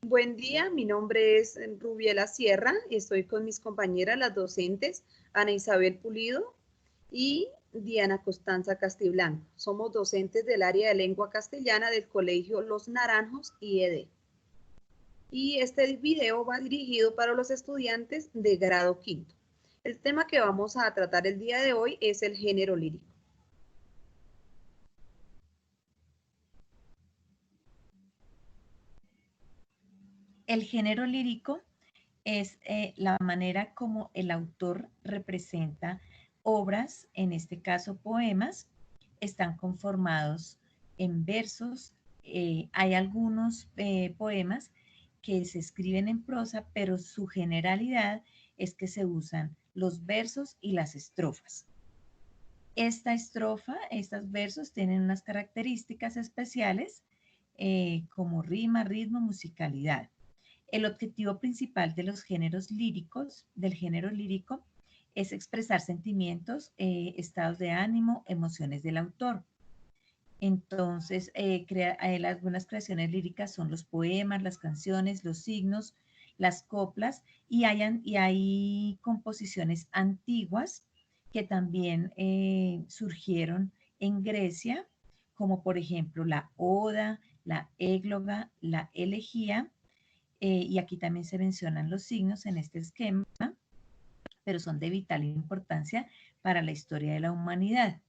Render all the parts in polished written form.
Buen día, mi nombre es Rubiela Sierra, estoy con mis compañeras, las docentes Ana Isabel Pulido y Diana Constanza Castiblanco. Somos docentes del área de lengua castellana del Colegio Los Naranjos IED. Y este video va dirigido para los estudiantes de grado quinto. El tema que vamos a tratar el día de hoy es el género lírico. El género lírico es la manera como el autor representa obras, en este caso poemas, están conformados en versos. Hay algunos poemas que se escriben en prosa, pero su generalidad es que se usan los versos y las estrofas. Esta estrofa, estos versos tienen unas características especiales como rima, ritmo, musicalidad. El objetivo principal de los géneros líricos, del género lírico, es expresar sentimientos, estados de ánimo, emociones del autor. Entonces, algunas creaciones líricas son los poemas, las canciones, los signos, las coplas, y hay composiciones antiguas que también surgieron en Grecia, como por ejemplo la oda, la égloga, la elegía, y aquí también se mencionan los signos en este esquema, pero son de vital importancia para la historia de la humanidad.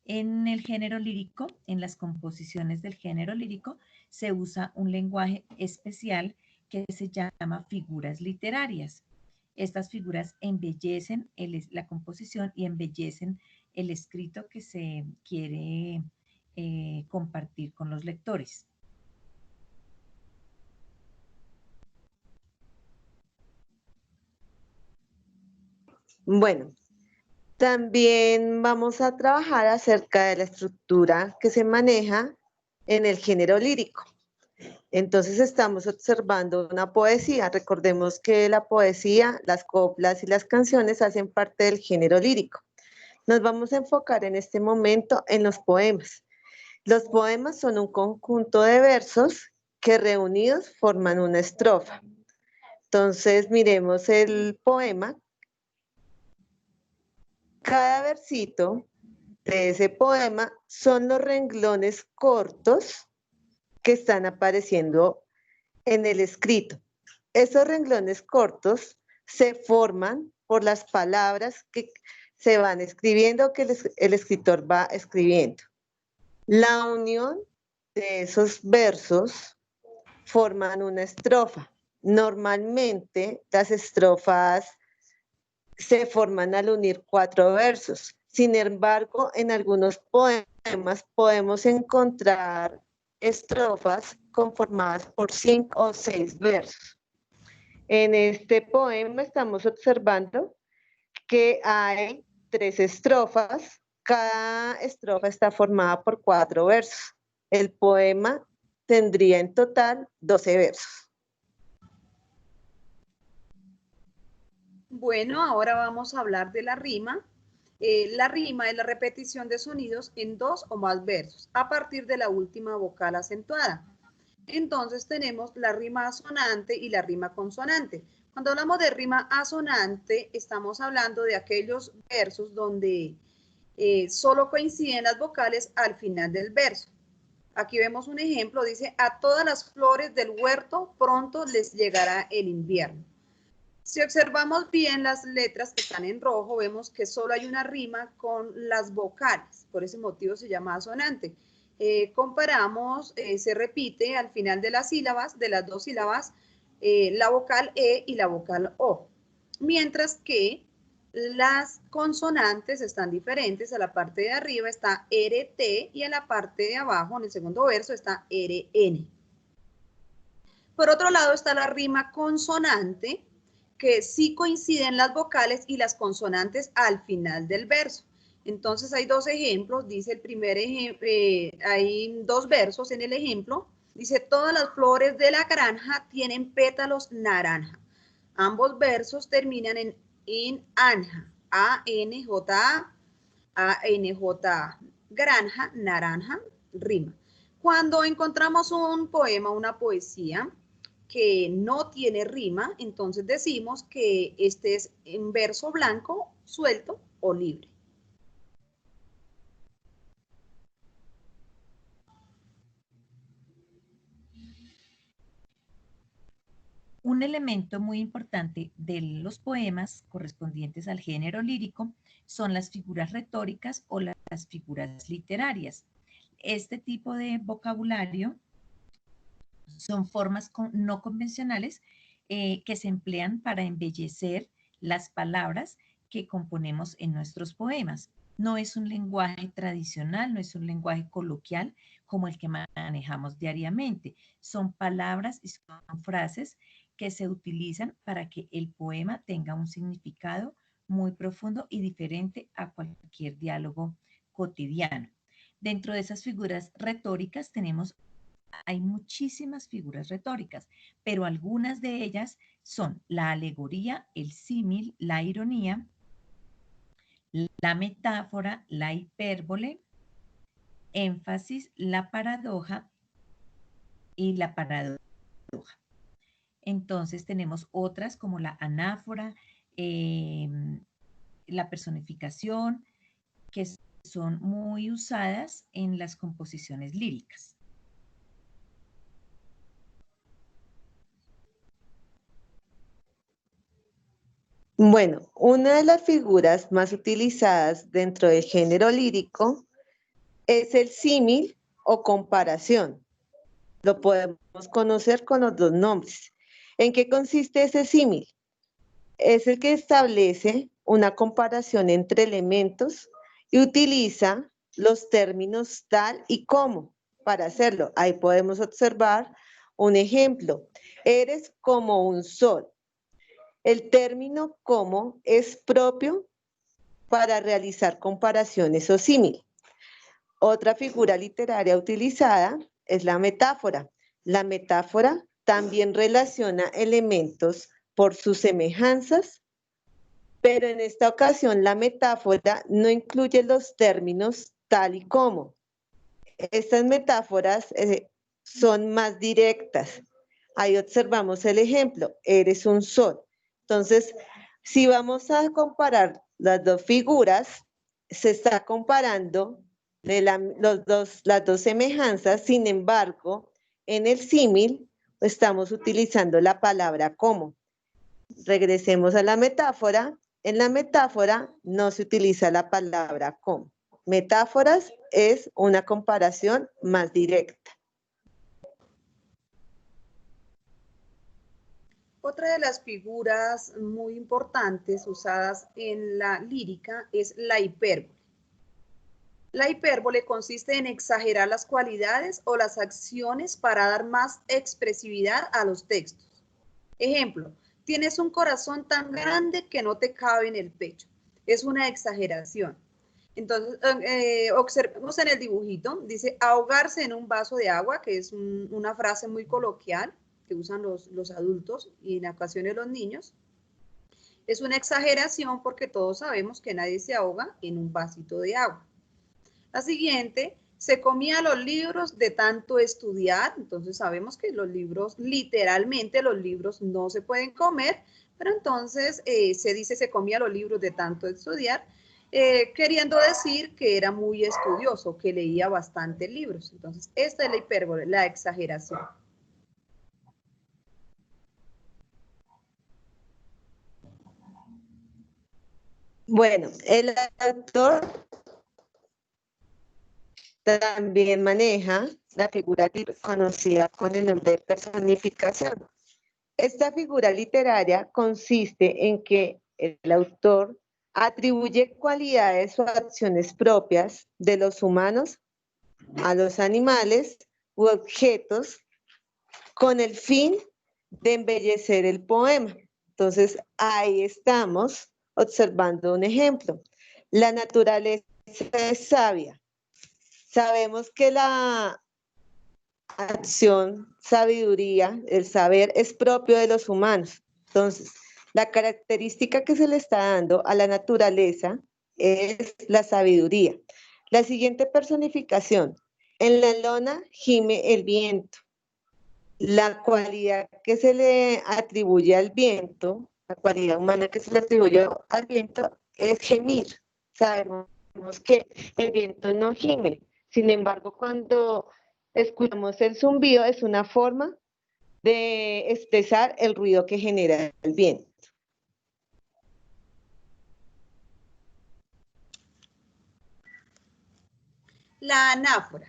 En el género lírico, en las composiciones del género lírico, se usa un lenguaje especial que se llama figuras literarias. Estas figuras embellecen la composición y embellecen el escrito que se quiere compartir con los lectores. Bueno, también vamos a trabajar acerca de la estructura que se maneja en el género lírico. Entonces estamos observando una poesía. Recordemos que la poesía, las coplas y las canciones hacen parte del género lírico. Nos vamos a enfocar en este momento en los poemas. Los poemas son un conjunto de versos que reunidos forman una estrofa. Entonces miremos el poema. Cada versito de ese poema son los renglones cortos que están apareciendo en el escrito. Esos renglones cortos se forman por las palabras que se van escribiendo, que el escritor va escribiendo. La unión de esos versos forman una estrofa. Normalmente las estrofas se forman al unir 4 versos. Sin embargo, en algunos poemas podemos encontrar estrofas conformadas por 5 o 6 versos. En este poema estamos observando que hay 3 estrofas. Cada estrofa está formada por 4 versos. El poema tendría en total 12 versos. Bueno, ahora vamos a hablar de la rima. La rima es la repetición de sonidos en 2 o más versos a partir de la última vocal acentuada. Entonces tenemos la rima asonante y la rima consonante. Cuando hablamos de rima asonante, estamos hablando de aquellos versos donde solo coinciden las vocales al final del verso. Aquí vemos un ejemplo, dice, a todas las flores del huerto pronto les llegará el invierno. Si observamos bien las letras que están en rojo, vemos que solo hay una rima con las vocales, por ese motivo se llama asonante. Comparamos, se repite al final de las sílabas, de las 2 sílabas, la vocal E y la vocal O, mientras que las consonantes están diferentes. A la parte de arriba está RT y a la parte de abajo, en el segundo verso, está RN. Por otro lado está la rima consonante, que sí coinciden las vocales y las consonantes al final del verso. Entonces hay 2 ejemplos, dice el primer ejemplo, hay 2 versos en el ejemplo, dice, todas las flores de la granja tienen pétalos naranja. Ambos versos terminan en anja, A-N-J-A, A-N-J-A, granja, naranja, rima. Cuando encontramos un poema, una poesía, que no tiene rima, entonces decimos que este es en verso blanco, suelto o libre. Un elemento muy importante de los poemas correspondientes al género lírico son las figuras retóricas o las figuras literarias. Este tipo de vocabulario son formas no convencionales que se emplean para embellecer las palabras que componemos en nuestros poemas. No es un lenguaje tradicional, no es un lenguaje coloquial como el que manejamos diariamente. Son palabras y son frases que se utilizan para que el poema tenga un significado muy profundo y diferente a cualquier diálogo cotidiano. Dentro de esas figuras retóricas hay muchísimas figuras retóricas, pero algunas de ellas son la alegoría, el símil, la ironía, la metáfora, la hipérbole, énfasis, la paradoja y la paradoja. Entonces tenemos otras como la anáfora, la personificación, que son muy usadas en las composiciones líricas. Bueno, una de las figuras más utilizadas dentro del género lírico es el símil o comparación. Lo podemos conocer con los dos nombres. ¿En qué consiste ese símil? Es el que establece una comparación entre elementos y utiliza los términos tal y como para hacerlo. Ahí podemos observar un ejemplo. Eres como un sol. El término como es propio para realizar comparaciones o símil. Otra figura literaria utilizada es la metáfora. La metáfora también relaciona elementos por sus semejanzas, pero en esta ocasión la metáfora no incluye los términos tal y como. Estas metáforas son más directas. Ahí observamos el ejemplo, eres un sol. Entonces, si vamos a comparar las dos figuras, se está comparando las dos semejanzas, sin embargo, en el símil estamos utilizando la palabra como. Regresemos a la metáfora. En la metáfora no se utiliza la palabra como. Metáforas es una comparación más directa. Otra de las figuras muy importantes usadas en la lírica es la hipérbole. La hipérbole consiste en exagerar las cualidades o las acciones para dar más expresividad a los textos. Ejemplo, tienes un corazón tan grande que no te cabe en el pecho. Es una exageración. Entonces, observemos en el dibujito, dice ahogarse en un vaso de agua, que es una frase muy coloquial que usan los adultos y en ocasiones los niños. Es una exageración porque todos sabemos que nadie se ahoga en un vasito de agua. La siguiente, se comía los libros de tanto estudiar, entonces sabemos que los libros, literalmente los libros no se pueden comer, pero entonces se dice se comía los libros de tanto estudiar, queriendo decir que era muy estudioso, que leía bastantes libros. Entonces, esta es la hipérbole, la exageración. Bueno, el autor también maneja la figura conocida con el nombre de personificación. Esta figura literaria consiste en que el autor atribuye cualidades o acciones propias de los humanos a los animales u objetos con el fin de embellecer el poema. Entonces, ahí estamos observando un ejemplo. La naturaleza es sabia. Sabemos que la acción, sabiduría, el saber es propio de los humanos. Entonces, la característica que se le está dando a la naturaleza es la sabiduría. La siguiente personificación. En la lona gime el viento. La cualidad que se le atribuye al viento, la cualidad humana que se le atribuye al viento es gemir. Sabemos que el viento no gime. Sin embargo, cuando escuchamos el zumbido es una forma de expresar el ruido que genera el viento. La anáfora.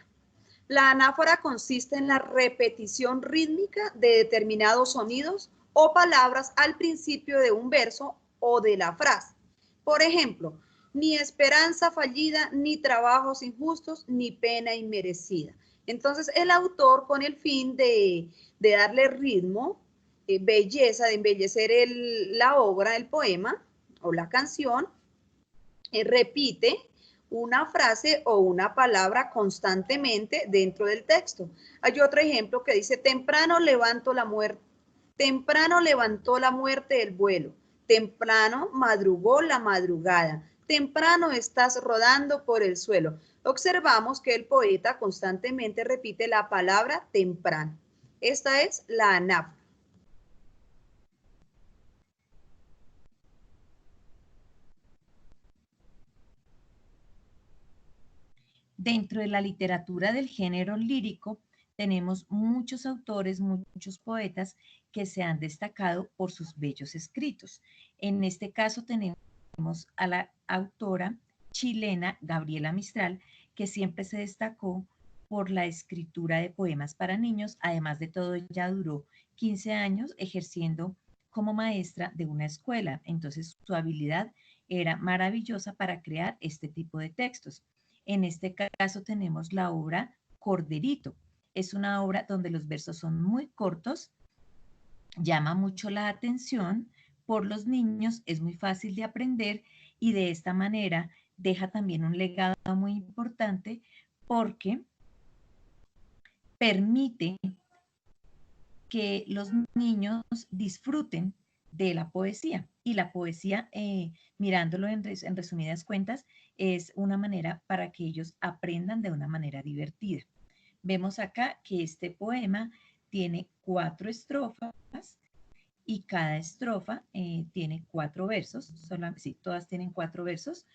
La anáfora consiste en la repetición rítmica de determinados sonidos o palabras al principio de un verso o de la frase. Por ejemplo, ni esperanza fallida, ni trabajos injustos, ni pena inmerecida. Entonces, el autor, con el fin de darle ritmo, belleza, de embellecer la obra, el poema o la canción, repite una frase o una palabra constantemente dentro del texto. Hay otro ejemplo que dice, temprano levantó la muerte el vuelo, temprano madrugó la madrugada, temprano estás rodando por el suelo. Observamos que el poeta constantemente repite la palabra temprano. Esta es la anáfora. Dentro de la literatura del género lírico, tenemos muchos autores, muchos poetas que se han destacado por sus bellos escritos. En este caso tenemos a la autora chilena Gabriela Mistral, que siempre se destacó por la escritura de poemas para niños. Además de todo, ella duró 15 años ejerciendo como maestra de una escuela. Entonces, su habilidad era maravillosa para crear este tipo de textos. En este caso tenemos la obra Corderito. Es una obra donde los versos son muy cortos, llama mucho la atención por los niños, es muy fácil de aprender y de esta manera deja también un legado muy importante porque permite que los niños disfruten de la poesía. Y la poesía, mirándolo en resumidas cuentas, es una manera para que ellos aprendan de una manera divertida. Vemos acá que este poema tiene 4 estrofas y cada estrofa tiene 4 versos. Sí, todas tienen 4 versos.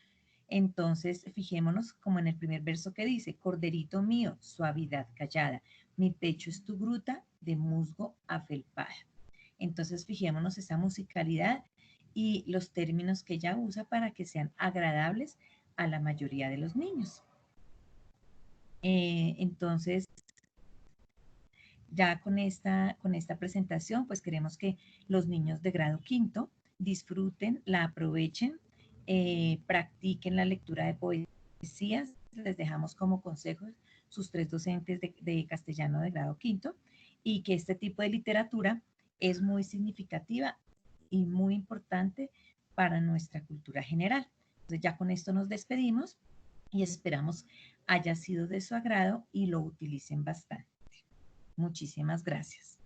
Entonces, fijémonos como en el primer verso que dice, corderito mío, suavidad callada, mi pecho es tu gruta de musgo afelpada. Entonces, fijémonos esa musicalidad y los términos que ella usa para que sean agradables a la mayoría de los niños. Entonces, ya con esta presentación, pues queremos que los niños de grado quinto disfruten, la aprovechen, practiquen la lectura de poesías. Les dejamos como consejos sus 3 docentes de castellano de grado quinto y que este tipo de literatura es muy significativa y muy importante para nuestra cultura general. Entonces ya con esto nos despedimos y esperamos haya sido de su agrado y lo utilicen bastante. Muchísimas gracias.